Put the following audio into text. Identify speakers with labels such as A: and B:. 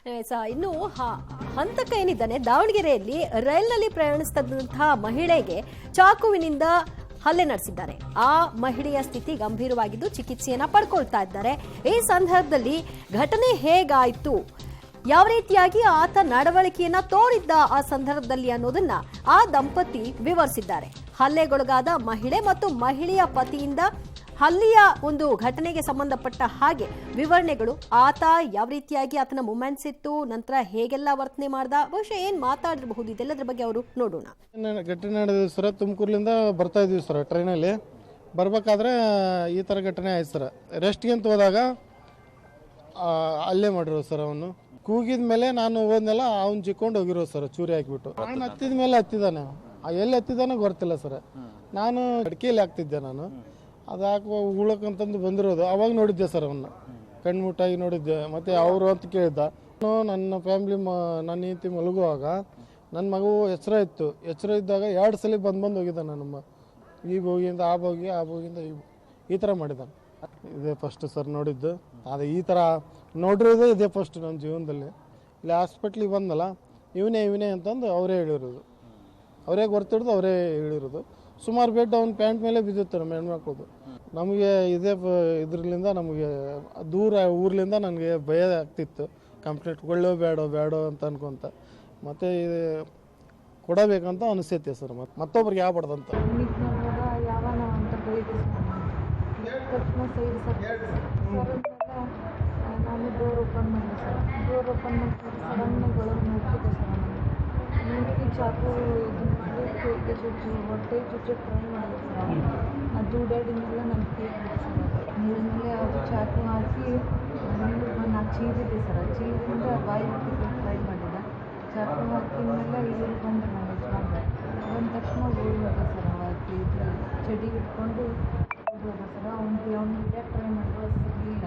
A: ಇನ್ನು ಹಂತಕ ಏನಿದ್ದಾನೆ ದಾವಣಗೆರೆಯಲ್ಲಿ ರೈಲ್ನಲ್ಲಿ ಪ್ರಯಾಣಿಸುತ್ತಿದ್ದಂತಹ ಮಹಿಳೆಗೆ ಚಾಕುವಿನಿಂದ ಹಲ್ಲೆ ನಡೆಸಿದ್ದಾರೆ. ಆ ಮಹಿಳೆಯ ಸ್ಥಿತಿ ಗಂಭೀರವಾಗಿದ್ದು ಚಿಕಿತ್ಸೆಯನ್ನ ಪಡ್ಕೊಳ್ತಾ ಇದ್ದಾರೆ. ಈ ಸಂದರ್ಭದಲ್ಲಿ ಘಟನೆ ಹೇಗಾಯಿತು, ಯಾವ ರೀತಿಯಾಗಿ ಆತ ನಡವಳಿಕೆಯನ್ನ ತೋರಿದ್ದ ಆ ಸಂದರ್ಭದಲ್ಲಿ ಅನ್ನೋದನ್ನ ಆ ದಂಪತಿ ವಿವರಿಸಿದ್ದಾರೆ. ಹಲ್ಲೆಗೊಳಗಾದ ಮಹಿಳೆ ಮತ್ತು ಮಹಿಳೆಯ ಪತಿಯಿಂದ ಹಲ್ಲಿಯ ಒಂದು ಘಟನೆಗೆ ಸಂಬಂಧಪಟ್ಟ ಹಾಗೆ ವಿವರಣೆಗಳು, ಆತ ಯಾವ ರೀತಿಯಾಗಿ ಆತನ ಮೂಮೆಂಟ್ಸ್ ಇತ್ತು, ನಂತರ ಹೇಗೆಲ್ಲ ವರ್ತನೆ ಮಾಡ್ದ, ಬಹುಶಃ ಏನ್ ಮಾತಾಡಿರಬಹುದು, ಇದೆಲ್ಲದ್ರ ಬಗ್ಗೆ ಅವರು ನೋಡೋಣ.
B: ಘಟನೆ ನಡೆದಿದೆ ಸರ್. ತುಮಕೂರ್ಲಿಂದ ಬರ್ತಾ ಇದ್ವಿ ಸರ್ ಟ್ರೈನಲ್ಲಿ. ಬರ್ಬೇಕಾದ್ರೆ ಈ ಥರ ಘಟನೆ ಆಯ್ತು ಸರ್. ರೆಸ್ಟ್ಗೆ ಅಂತ ಹೋದಾಗ ಅಲ್ಲೇ ಮಾಡಿರೋ ಸರ್. ಅವನು ಕೂಗಿದ ಮೇಲೆ ನಾನು ಹೋದ್ನೆಲ್ಲ ಅವ್ನು ಚಿಕ್ಕೊಂಡು ಹೋಗಿರೋ ಸರ್, ಚೂರಿ ಹಾಕಿಬಿಟ್ಟು. ನಾನು ಹತ್ತಿದ ಮೇಲೆ ಹತ್ತಿದ್ದಾನೆ, ಎಲ್ಲಿ ಹತ್ತಿದ್ದಾನೆ ಗೊತ್ತಿಲ್ಲ ಸರ್. ನಾನು ಅಡಿಕೆಯಲ್ಲಿ ಹಾಕ್ತಿದ್ದೆ, ನಾನು ಅದು ಹಾಕುವ ಉಳಕ್ಕಂತಂದು ಬಂದಿರೋದು. ಅವಾಗ ನೋಡಿದ್ದೆ ಸರ್ ಅವನ್ನ, ಕಣ್ಮುಟ್ಟಾಗಿ ನೋಡಿದ್ದೆ. ಮತ್ತು ಅವರು ಅಂತ ಕೇಳಿದ್ದ. ನನ್ನ ಫ್ಯಾಮ್ಲಿ ನನ್ನ ಹೆಂಡತಿ ಮಲಗುವಾಗ ನನ್ನ ಮಗು ಎಚ್ಚರ ಇತ್ತು. ಎಚ್ಚರ ಇದ್ದಾಗ 2 ಸಲ ಬಂದು ಹೋಗಿದ್ದಾನೆ. ನಮ್ಮ ಈಗ ಹೋಗಿಂದ ಆ ಬೋಗಿಂದ ಈ ಥರ ಮಾಡಿದ್ದಾನೆ. ಇದೇ ಫಸ್ಟ್ ಸರ್ ನೋಡಿದ್ದು. ಅದು ಈ ಥರ ನೋಡಿರೋದೇ ಇದೇ ಫಸ್ಟ್ ನನ್ನ ಜೀವನದಲ್ಲಿ. ಇಲ್ಲಿ ಹಾಸ್ಪಿಟ್ಲಿಗೆ ಬಂದಲ್ಲ, ಇವನೇ ಅಂತಂದು ಅವರೇ ಹೇಳಿರೋದು. ಅವರೇ ಗೊತ್ತಿಡ್ದು ಅವರೇ ಹೇಳಿರೋದು. ಸುಮಾರು ಬೆಡ್ ಅವ್ನ ಪ್ಯಾಂಟ್ ಮೇಲೆ ಬಿದ್ದಿತ್ತು ನಮ್ಮ ಹೆಣ್ಮಕ್ಳದು. ನಮಗೆ ಇದೇ ಇದ್ರಲಿಂದ ನಮಗೆ ದೂರ ಊರ್ಲಿಂದ ನನಗೆ ಭಯ ಆಗ್ತಿತ್ತು. ಕಂಪ್ಲೇಂಟ್ ಬೇಡ ಅಂತ ಅನ್ಕೊಂತ ಮತ್ತೆ ಕೊಡಬೇಕಂತ ಅನಿಸ್ತೈತೆ ಸರ್. ಮತ್ತೊಬ್ರಿಗೆ ಯಾವಬಾರ್ದಂತ
C: ನಾನು ಡೋರ್ ಓಪನ್ ಮಾಡಿದೆ ಸರ್. ಡೋರ್ ಓಪನ್ ಮಾಡಿ ಸಡನ್ನಾಗಿ ಒಳಗೆ ನೋಡ್ತಿದ್ದೆ ಸರ್. ನೋಡ್ತಿ ಚಾಕು ಹೊಟ್ಟೆ ಚುಚ್ಚೆ ಟ್ರೈ ಮಾಡಿದೆ ಸರ್. ಆ ದೂಡಾಡಿನೆಲ್ಲ ನನ್ನ ತೀರ್ಬಿಟ್ಟು ಸರ್. ನೀರಿನಲ್ಲೇ ಅದು ಚಾಕು ಹಾಕಿ ನಾನು ಚೀರಿದ್ದೆ ಸರ್. ಚೀರಿಂದ ಬಾಯಿ ಹೊಟ್ಟಿಗೆ ಟ್ರೈ ಮಾಡಿದೆ. ಚಾಕು ಹಾಕಿದ್ಮೇಲೆ ಇಲ್ಲಿ ಬಂದು ನಾನು ಯಜಮಾನ್ರೆ ಬಂದ ತಕ್ಷಣ ಹೋಗಿದೆ ಸರ್. ಇದು ಚಡಿ ಇಟ್ಕೊಂಡು ಹೋಗೋದು ಸರ್. ಅವ್ನಿಗೆ ಟ್ರೈ ಮಾಡಿದ್ರು. ಸಿಗಲಿಲ್ಲ.